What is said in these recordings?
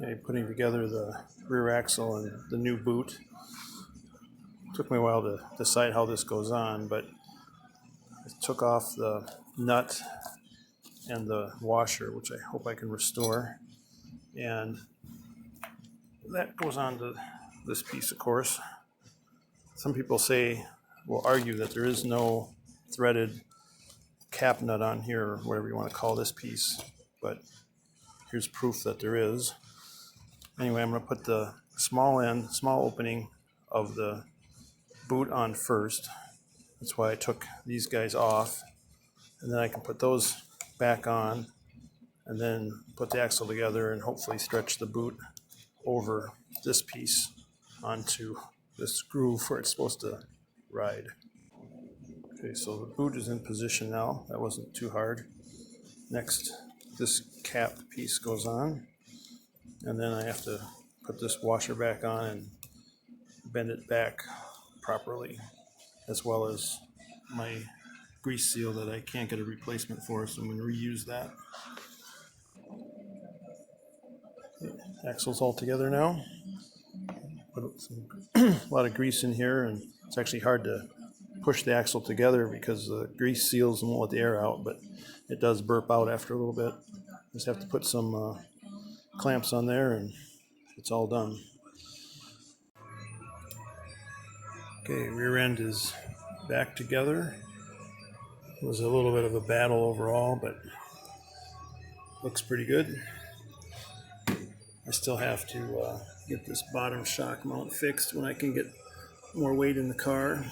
Okay, putting together the rear axle and the new boot. Took me a while to decide how this goes on, but I took off the nut and the washer, which I hope I can restore, and that goes on to this piece, of course. Some people will argue that there is no threaded cap nut on here, or whatever you want to call this piece, but here's proof that there is. Anyway, I'm going to put the small opening of the boot on first. That's why I took these guys off, and then I can put those back on and then put the axle together and hopefully stretch the boot over this piece onto this groove where it's supposed to ride. Okay, so the boot is in position now. That wasn't too hard. Next, this cap piece goes on, and then I have to put this washer back on and bend it back properly, as well as my grease seal that I can't get a replacement for, so I'm going to reuse that. Okay, axle's all together now. Put a lot of grease in here, and it's actually hard to push the axle together because the grease seals and won't let the air out, but it does burp out after a little bit. Just have to put some clamps on there and it's all done. Okay, rear end is back together. It was a little bit of a battle overall, but looks pretty good. I still have to get this bottom shock mount fixed when I can get more weight in the car.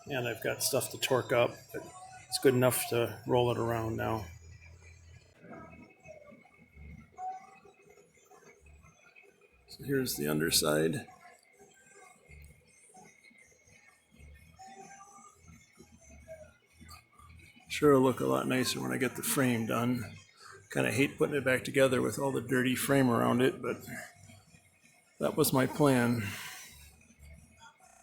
And I've got stuff to torque up, but it's good enough to roll it around now. So here's the underside. Sure will look a lot nicer when I get the frame done. Kind of hate putting it back together with all the dirty frame around it, but that was my plan.